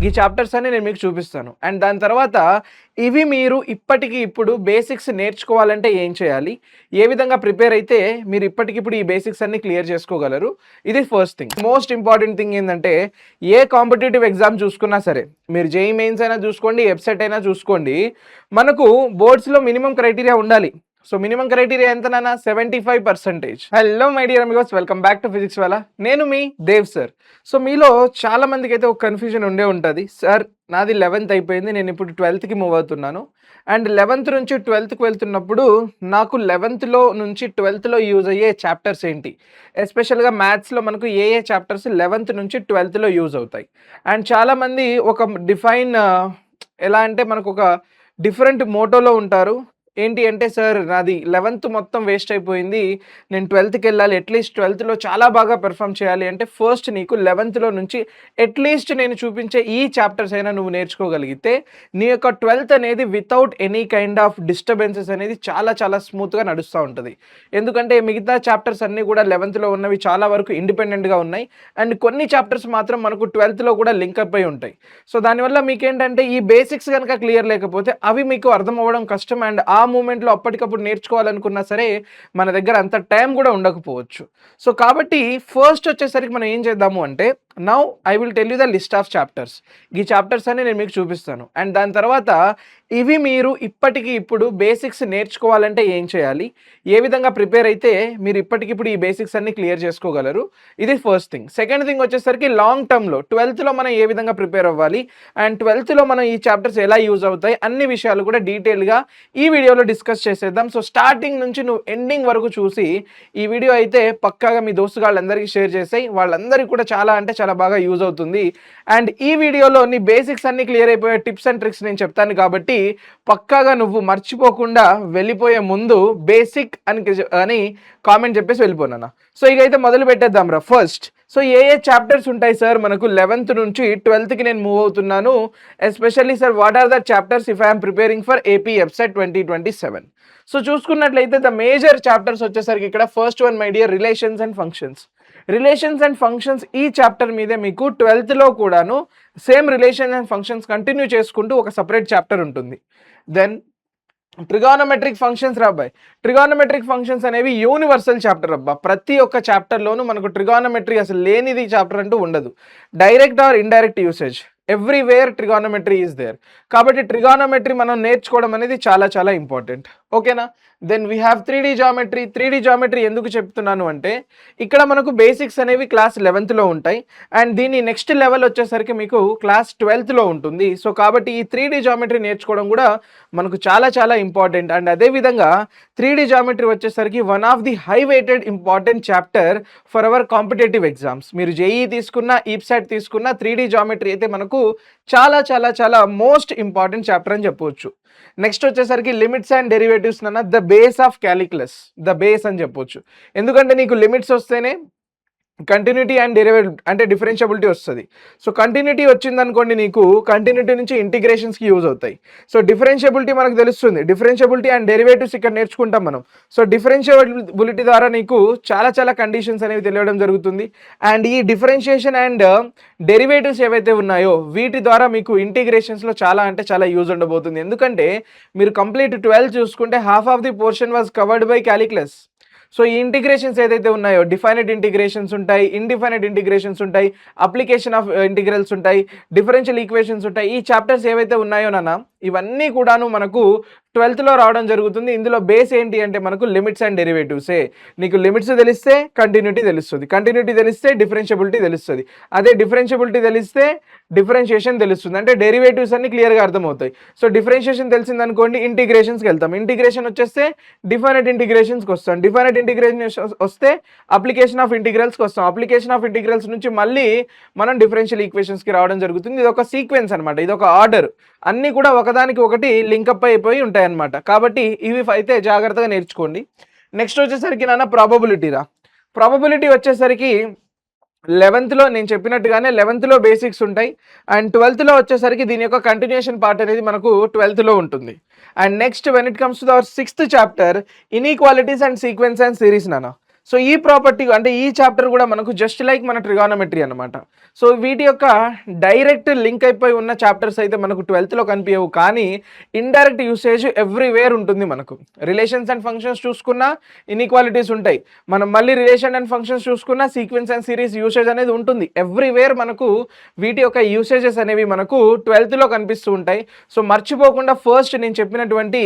ఈ చాప్టర్స్ అన్ని నేను మీకు చూపిస్తాను. అండ్ దాని తర్వాత ఇవి మీరు ఇప్పటికి ఇప్పుడు బేసిక్స్ నేర్చుకోవాలంటే ఏం చేయాలి? ఏ విధంగా ప్రిపేర్ అయితే మీరు ఇప్పటికిప్పుడు ఈ బేసిక్స్ అన్ని క్లియర్ చేసుకోగలరు? ఇది first thing. Most important thing ఏందంటే ఏ కాంపిటీటివ్ ఎగ్జామ్ చూసుకున్నా సరే, మీరు జేఈఈ మెయిన్స్ అయినా చూసుకోండి, వెబ్‌సెట్ అయినా చూసుకోండి, మనకు బోర్డ్స్‌లో మినిమమ్ క్రైటీరియా ఉండాలి. సో మినిమమ్ క్రైటీరియా ఎంత నాన్న? 75%. Hello my dear amigos, welcome back to Physics Wallah. నేను మీ దేవ్ సార్. సో మీలో చాలా మందికి అయితే ఒక కన్ఫ్యూజన్ ఉండే ఉంటుంది. సార్ నాది 11th అయిపోయింది, నేను ఇప్పుడు 12థ్‌కి మూవ్ అవుతున్నాను. అండ్ 11th నుంచి 12థ్‌కి వెళ్తున్నప్పుడు నాకు 11థ్‌లో నుంచి 12థ్‌లో యూజ్ అయ్యే చాప్టర్స్ ఏంటి? ఎస్పెషల్‌గా మ్యాథ్స్‌లో మనకు ఏ ఏ చాప్టర్స్ 11th నుంచి 12థ్‌లో యూజ్ అవుతాయి? అండ్ చాలామంది ఒక ఎలా అంటే మనకు ఒక డిఫరెంట్ మోటోలో ఉంటారు. ఏంటి అంటే, సార్ నాది 11th మొత్తం వేస్ట్ అయిపోయింది, నేను 12థ్‌కి వెళ్ళాలి, అట్లీస్ట్ 12థ్‌లో చాలా బాగా పెర్ఫామ్ చేయాలి అంటే ఫస్ట్ నీకు 11థ్‌లో నుంచి అట్లీస్ట్ నేను చూపించే ఈ చాప్టర్స్ అయినా నువ్వు నేర్చుకోగలిగితే నీ యొక్క 12థ్ అనేది without any kind of disturbances అనేది చాలా చాలా స్మూత్‌గా నడుస్తూ ఉంటుంది. ఎందుకంటే మిగతా చాప్టర్స్ అన్నీ కూడా 11థ్‌లో ఉన్నవి చాలా వరకు ఇండిపెండెంట్‌గా ఉన్నాయి. అండ్ కొన్ని చాప్టర్స్ మాత్రం మనకు 12థ్‌లో కూడా లింకప్ అయి ఉంటాయి. సో దానివల్ల మీకేంటంటే ఈ బేసిక్స్ కనుక క్లియర్ లేకపోతే అవి మీకు అర్థం అవ్వడం కష్టం. అండ్ ఆ మూమెంట్లో అప్పటికప్పుడు నేర్చుకోవాలనుకున్నా సరే మన దగ్గర అంత టైం కూడా ఉండకపోవచ్చు. సో కాబట్టి ఫస్ట్ వచ్చేసరికి మనం ఏం చేద్దాము అంటే, now I will tell you the list of chapters. ఈ చాప్టర్స్ అన్ని నేను మీకు చూపిస్తాను. అండ్ దాని తర్వాత ఇవి మీరు ఇప్పటికి ఇప్పుడు బేసిక్స్ నేర్చుకోవాలంటే ఏం చేయాలి? ఏ విధంగా ప్రిపేర్ అయితే మీరు ఇప్పటికిప్పుడు ఈ బేసిక్స్ అన్ని క్లియర్ చేసుకోగలరు? ఇది ఫస్ట్ థింగ్. సెకండ్ థింగ్ వచ్చేసరికి లాంగ్ టర్మ్‌లో 12థ్‌లో మనం ఏ విధంగా ప్రిపేర్ అవ్వాలి? అండ్ 12థ్‌లో మనం ఈ చాప్టర్స్ ఎలా యూజ్ అవుతాయి? అన్ని విషయాలు కూడా డీటెయిల్‌గా ఈ వీడియోలో డిస్కస్ చేసేద్దాం. సో స్టార్టింగ్ నుంచి నువ్వు ఎండింగ్ వరకు చూసి ఈ వీడియో అయితే పక్కాగా మీ దోస్తుగాళ్ళందరికీ షేర్ చేసేయి. వాళ్ళందరికీ కూడా చాలా అంటే చాలా బాగా యూజ్ అవుతుంది. అండ్ ఈ వీడియోలో నీ బేసిక్స్ అన్ని క్లియర్ అయిపోయే టిప్స్ అండ్ ట్రిక్స్ నేను చెప్తాను కాబట్టి పక్కాగా నువ్వు మర్చిపోకుండా వెళ్ళిపోయే ముందు బేసిక్ అని కామెంట్ చెప్పేసి వెళ్ళిపోనా. సో ఇక అయితే మొదలు పెట్టేద్దాం రా. ఫస్ట్, సో ఏ ఏ చాప్టర్స్ ఉంటాయి సార్ మనకు 11th నుంచి 12థ్‌కి నేను మూవ్ అవుతున్నాను? Especially sir what are the chapters if I'm preparing for AP EAPCET 2027? So చూసుకున్నట్లయితే ద మేజర్ చాప్టర్స్ వచ్చేసరికి ఇక్కడ first one my dear relations and functions. Relations and functions ఈ చాప్టర్ మీదే మీకు 12థ్‌లో కూడాను same relations and functions continue చేసుకుంటూ ఒక సెపరేట్ చాప్టర్ ఉంటుంది. దెన్ ట్రిగానోమెట్రిక్ ఫంక్షన్స్ రాబాయ్. ట్రిగానోమెట్రిక్ ఫంక్షన్స్ అనేవి యూనివర్సల్ చాప్టర్ అబ్బా. ప్రతి ఒక్క చాప్టర్లోనూ మనకు ట్రిగానోమెట్రీ అసలు లేనిది చాప్టర్ అంటూ ఉండదు. Direct or indirect usage everywhere trigonometry is there. కాబట్టి ట్రిగానోమెట్రీ మనం నేర్చుకోవడం అనేది చాలా చాలా ఇంపార్టెంట్. ఓకేనా? Then we have 3D geometry. 3D geometry ఎందుకు చెప్తున్నాను అంటే, ఇక్కడ మనకు బేసిక్స్ అనేవి క్లాస్ 11థ్‌లో ఉంటాయి. అండ్ దీని నెక్స్ట్ లెవెల్ వచ్చేసరికి మీకు క్లాస్ 12థ్‌లో ఉంటుంది. సో కాబట్టి ఈ 3D జామెట్రీ నేర్చుకోవడం కూడా మనకు చాలా చాలా ఇంపార్టెంట్. అండ్ అదేవిధంగా 3D జామెట్రీ వచ్చేసరికి one of the high weighted important chapter for our competitive exams. మీరు జేఈఈ తీసుకున్నా, ఈప్సాట్ తీసుకున్నా 3D జామెట్రీ అయితే మనకు చాలా చాలా చాలా మోస్ట్ ఇంపార్టెంట్ చాప్టర్ అని చెప్పవచ్చు. నెక్స్ట్ వచ్చేసరికి లిమిట్స్ అండ్ డెరివేటివ్స్ అన్న the base of calculus, the base అని చెప్పొచ్చు. ఎందుకంటే నీకు లిమిట్స్ వస్తేనే కంటిన్యూటీ అండ్ డెరివేటివ్ అంటే డిఫరెన్షియబిలిటీ వస్తుంది. సో కంటిన్యూటీ వచ్చిందనుకోండి, నీకు కంటిన్యూటీ నుంచి ఇంటిగ్రేషన్స్కి యూజ్ అవుతాయి. సో డిఫరెన్షియబిలిటీ మనకు తెలుస్తుంది. డిఫరెన్షియబిలిటీ అండ్ డెరివేటివ్స్ ఇక్కడ నేర్చుకుంటాం మనం. సో డిఫరెన్షియబిలిటీ ద్వారా నీకు చాలా చాలా కండిషన్స్ అనేవి తెలియడం జరుగుతుంది. అండ్ ఈ డిఫరెన్షియేషన్ అండ్ డెరివేటివ్స్ ఏవైతే ఉన్నాయో వీటి ద్వారా మీకు ఇంటిగ్రేషన్స్లో చాలా అంటే చాలా యూజ్ ఉండబోతుంది. ఎందుకంటే మీరు కంప్లీట్ 12 చూసుకుంటే half of the portion was covered by calculus. So ఈ ఇంటిగ్రేషన్స్ ఏదైతే ఉన్నాయో, డిఫైనైట్ ఇంటిగ్రేషన్స్ ఉంటాయి, ఇండిఫైనైట్ ఇంటిగ్రేషన్స్ ఉంటాయి, అప్లికేషన్ ఆఫ్ ఇంటిగ్రల్స్ ఉంటాయి, డిఫరెన్షియల్ ఈక్వేషన్స్ ఉంటాయి. ఈ చాప్టర్స్ ఏవైతే ఉన్నాయో నాన్న, ఇవన్నీ కూడాను మనకు 12థ్‌లో రావడం జరుగుతుంది. ఇందులో బేస్ ఏంటి అంటే మనకు లిమిట్స్ అండ్ డెరివేటివ్సే. నీకు లిమిట్స్ తెలిస్తే కంటిన్యూటీ తెలుస్తుంది, కంటిన్యూటీ తెలిస్తే డిఫరెన్షియబిలిటీ తెలుస్తుంది, అదే డిఫరెన్షియబిలిటీ తెలిస్తే డిఫరెన్షియేషన్ తెలుస్తుంది. అంటే డెరివేటివ్స్ అన్ని క్లియర్గా అర్థమవుతాయి. సో డిఫరెన్షియేషన్ తెలిసింది అనుకోండి, ఇంటిగ్రేషన్స్కి వెళ్తాం. ఇంటిగ్రేషన్ వచ్చేస్తే డిఫైనైట్ ఇంటిగ్రేషన్స్కి వస్తాం. డిఫైనైట్ ఇంటిగ్రేషన్ వస్తే అప్లికేషన్ ఆఫ్ ఇంటిగ్రల్స్కి వస్తాం. అప్లికేషన్ ఆఫ్ ఇంటిగ్రల్స్ నుంచి మళ్ళీ మనం డిఫరెన్షియల్ ఈక్వేషన్స్కి రావడం జరుగుతుంది. ఇది ఒక సీక్వెన్స్ అనమాట, ఇది ఒక ఆర్డర్. అన్నీ కూడా ఒకదానికి ఒకటి లింకప్ అయిపోయి ఉంటాయి అన్నమాట. కాబట్టి ఇవి అయితే జాగ్రత్తగా నేర్చుకోండి. నెక్స్ట్ వచ్చేసరికి నాన్న ప్రాబబిలిటీ రా. ప్రాబబిలిటీ వచ్చేసరికి 11థ్‌లో నేను చెప్పినట్టుగానే 11థ్‌లో బేసిక్స్ ఉంటాయి. అండ్ 12థ్‌లో వచ్చేసరికి దీని యొక్క కంటిన్యూషన్ పార్ట్ అనేది మనకు 12థ్‌లో ఉంటుంది. And next when it comes to our 6th chapter inequalities and sequence and series నాన్న. సో ఈ ప్రాపర్టీ అంటే ఈ చాప్టర్ కూడా మనకు జస్ట్ లైక్ మన ట్రిగానోమెట్రీ అనమాట. సో వీటి యొక్క డైరెక్ట్ లింక్ అయిపోయి ఉన్న చాప్టర్స్ అయితే మనకు 12th కనిపించవు, కానీ ఇండైరెక్ట్ యూసేజ్ ఎవ్రీవేర్ ఉంటుంది. మనకు రిలేషన్స్ అండ్ ఫంక్షన్స్ చూసుకున్నా ఇన్ఈక్వాలిటీస్ ఉంటాయి, మనం మళ్ళీ రిలేషన్ అండ్ ఫంక్షన్స్ చూసుకున్నా సీక్వెన్స్ అండ్ సిరీస్ యూసేజ్ అనేది ఉంటుంది. ఎవ్రీవేర్ మనకు వీటి యొక్క యూసేజెస్ అనేవి మనకు 12th కనిపిస్తూ ఉంటాయి. సో మర్చిపోకుండా ఫస్ట్ నేను చెప్పినటువంటి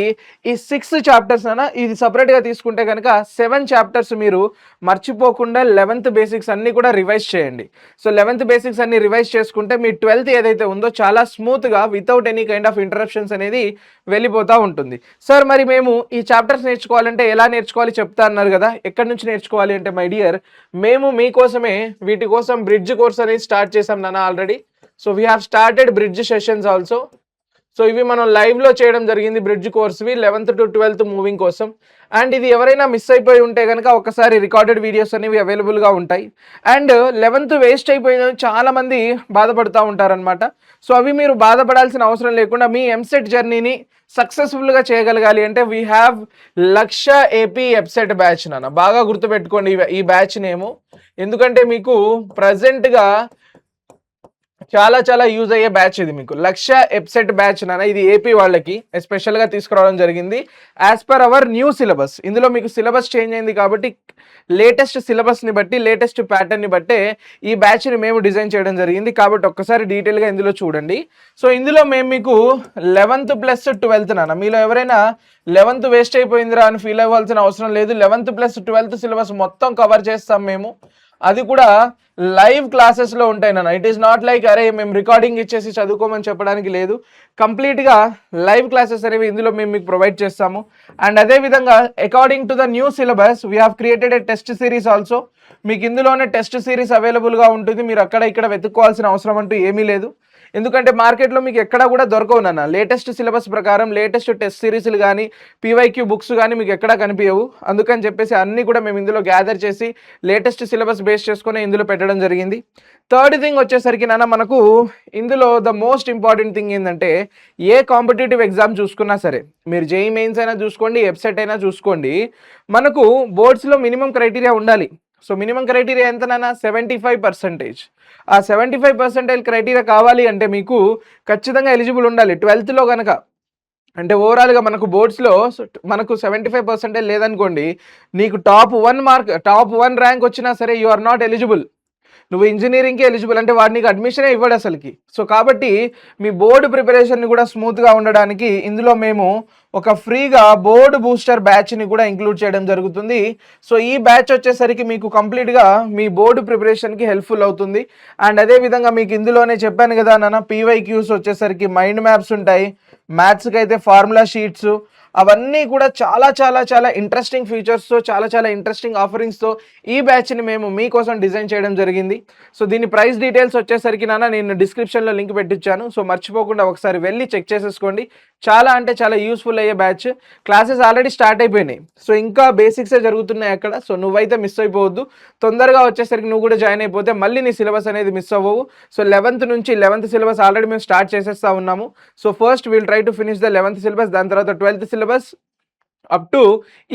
ఈ 6 చాప్టర్స్ అన్న ఇది సపరేట్గా తీసుకుంటే కనుక 7 చాప్టర్స్ మీరు మర్చిపోకుండా 11th బేసిక్స్ అన్ని కూడా రివైజ్ చేయండి. సో 11th బేసిక్స్ అన్ని రివైజ్ చేసుకుంటే మీ 12th ఏదైతే ఉందో చాలా స్మూత్గా without any kind of interruptions అనేది వెళ్ళిపోతూ ఉంటుంది. సార్ మరి మేము ఈ చాప్టర్స్ నేర్చుకోవాలంటే ఎలా నేర్చుకోవాలి చెప్తా అన్నారు కదా, ఎక్కడి నుంచి నేర్చుకోవాలి అంటే మై డియర్, మేము మీకోసమే వీటి కోసం బ్రిడ్జ్ కోర్స్ అనేది స్టార్ట్ చేసాం నాన్న already. So we have started bridge sessions also. So ఇవి మనం లైవ్లో చేయడం జరిగింది బ్రిడ్జ్ కోర్స్వి 11th to 12th మూవింగ్ కోసం. అండ్ ఇది ఎవరైనా మిస్ అయిపోయి ఉంటే కనుక ఒకసారి రికార్డెడ్ వీడియోస్ అనేవి అవైలబుల్గా ఉంటాయి. అండ్ 11th వేస్ట్ అయిపోయిన చాలామంది బాధపడుతూ ఉంటారనమాట. సో అవి మీరు బాధపడాల్సిన అవసరం లేకుండా మీ ఎంసెట్ జర్నీని సక్సెస్ఫుల్గా చేయగలగాలి అంటే we have lakh AP EAPCET batch నాన్న. బాగా గుర్తుపెట్టుకోండి ఈ బ్యాచ్ నేము, ఎందుకంటే మీకు ప్రజెంట్గా చాలా చాలా యూజ్ అయ్యే బ్యాచ్ ఇది. మీకు లక్ష ఎప్సెట్ బ్యాచ్ నాన్న, ఇది ఏపీ వాళ్ళకి ఎస్పెషల్గా తీసుకురావడం జరిగింది as per our new syllabus. ఇందులో మీకు సిలబస్ చేంజ్ అయింది కాబట్టి లేటెస్ట్ సిలబస్ని బట్టి లేటెస్ట్ ప్యాటర్న్ని బట్టే ఈ బ్యాచ్ని మేము డిజైన్ చేయడం జరిగింది. కాబట్టి ఒక్కసారి డీటెయిల్గా ఇందులో చూడండి. సో ఇందులో మేము మీకు 11th + 12th నాన్న, మీలో ఎవరైనా 11th వేస్ట్ అయిపోయిందిరా అని ఫీల్ అవ్వాల్సిన అవసరం లేదు. 11th + 12th సిలబస్ మొత్తం కవర్ చేస్తాం మేము, అది కూడా లైవ్ క్లాసెస్లో ఉంటాయి నాన్న. ఇట్ ఈస్ నాట్ లైక్ అరే మేము రికార్డింగ్ ఇచ్చేసి చదువుకోమని చెప్పడానికి లేదు, కంప్లీట్గా లైవ్ క్లాసెస్ అనేవి ఇందులో మేము మీకు ప్రొవైడ్ చేస్తాము. అండ్ అదేవిధంగా according to the new syllabus we have created a test series also. మీకు ఇందులోనే టెస్ట్ సిరీస్ అవైలబుల్గా ఉంటుంది, మీరు అక్కడ ఇక్కడ వెతుక్కోవాల్సిన అవసరం అంటూ ఏమీ లేదు. ఎందుకంటే మార్కెట్లో మీకు ఎక్కడ కూడా దొరకవు నాన్న. లేటెస్ట్ సిలబస్ ప్రకారం లేటెస్ట్ టెస్ట్ సిరీస్లు కానీ పీవైక్యూ బుక్స్ కానీ మీకు ఎక్కడా కనిపించవు. అందుకని చెప్పేసి అన్నీ కూడా మేము ఇందులో గ్యాదర్ చేసి లేటెస్ట్ సిలబస్ బేస్ చేసుకొని ఇందులో పెట్టడం జరిగింది. థర్డ్ థింగ్ వచ్చేసరికి నాన్న, మనకు ఇందులో ద మోస్ట్ ఇంపార్టెంట్ థింగ్ ఏంటంటే ఏ కాంపిటేటివ్ ఎగ్జామ్ చూసుకున్నా సరే, మీరు జేఈ మెయిన్స్ అయినా చూసుకోండి, వెబ్సైట్ అయినా చూసుకోండి, మనకు బోర్డ్స్లో మినిమం క్రైటీరియా ఉండాలి. సో మినిమం క్రైటీరియా ఎంత నాన్న? 75%. ఆ 75% క్రైటీరియా కావాలి అంటే మీకు ఖచ్చితంగా ఎలిజిబుల్ ఉండాలి 12th కనుక. అంటే ఓవరాల్గా మనకు బోర్డ్స్లో మనకు 75% లేదనుకోండి, నీకు టాప్ 1 ర్యాంక్ వచ్చినా సరే యు ఆర్ నాట్ ఎలిజిబుల్. నువ్వు ఇంజనీరింగ్కి ఎలిజిబుల్ అంటే వాడు నీకు అడ్మిషనే ఇవ్వడు అసలుకి. సో కాబట్టి మీ బోర్డు ప్రిపరేషన్ని కూడా స్మూత్గా ఉండడానికి ఇందులో మేము ఒక ఫ్రీగా బోర్డు బూస్టర్ బ్యాచ్ని కూడా ఇంక్లూడ్ చేయడం జరుగుతుంది. సో ఈ బ్యాచ్ వచ్చేసరికి మీకు కంప్లీట్గా మీ బోర్డు ప్రిపరేషన్కి హెల్ప్ఫుల్ అవుతుంది. అండ్ అదేవిధంగా మీకు ఇందులోనే చెప్పాను కదా నాన్న, పీవైక్యూస్ వచ్చేసరికి మైండ్ మ్యాప్స్ ఉంటాయి, మ్యాథ్స్కి అయితే ఫార్ములా షీట్స్, అవన్నీ కూడా చాలా చాలా చాలా ఇంట్రెస్టింగ్ ఫీచర్స్తో చాలా చాలా ఇంట్రెస్టింగ్ ఆఫరింగ్స్తో ఈ బ్యాచ్ని మేము మీకోసం డిజైన్ చేయడం జరిగింది. సో దీని ప్రైస్ డీటెయిల్స్ వచ్చేసరికి నాన్న నేను డిస్క్రిప్షన్లో లింక్ పెట్టించాను. సో మర్చిపోకుండా ఒకసారి వెళ్ళి చెక్ చేసేసుకోండి. చాలా అంటే చాలా యూస్ఫుల్ అయ్యే బ్యాచ్. క్లాసెస్ ఆల్రెడీ స్టార్ట్ అయిపోయినాయి, సో ఇంకా బేసిక్సే జరుగుతున్నాయి అక్కడ. సో నువ్వైతే మిస్ అయిపోవద్దు, తొందరగా వచ్చేసరికి నువ్వు కూడా జాయిన్ అయిపోతే మళ్ళీ నీ సిలబస్ అనేది మిస్ అవ్వవు. సో 11th సిలబస్ ఆల్రెడీ మేము స్టార్ట్ చేసేస్తా ఉన్నాము. So first will try to finish the 11th syllabus, దాని తర్వాత 12th syllabus up to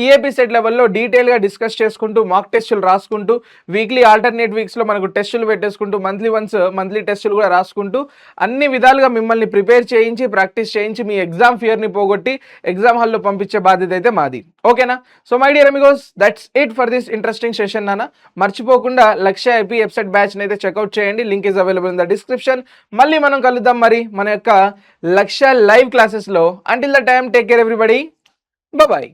EAP set లెవెల్లో డీటెయిల్గా డిస్కస్ చేసుకుంటూ మాక్ టెస్టులు రాసుకుంటూ వీక్లీ ఆల్టర్నేట్ వీక్స్లో మనకు టెస్టులు పెట్టేసుకుంటూ మంత్లీ టెస్టులు కూడా రాసుకుంటూ అన్ని విధాలుగా మిమ్మల్ని ప్రిపేర్ చేయించి ప్రాక్టీస్ చేయించి మీ ఎగ్జామ్ ఫియర్ని పోగొట్టి ఎగ్జామ్ హాల్లో పంపించే బాధ్యత అయితే మాది. ఓకేనా? So my dear amigos, that's it for this interesting session నాన్న. మర్చిపోకుండా లక్ష ఏపీ వెబ్సైట్ బ్యాచ్ని అయితే చెక్అవుట్ చేయండి, link is available in the description. మళ్ళీ మనం కలుద్దాం మరి మన యొక్క లక్ష లైవ్ క్లాసెస్లో. Until the time, take care everybody. Bye-bye.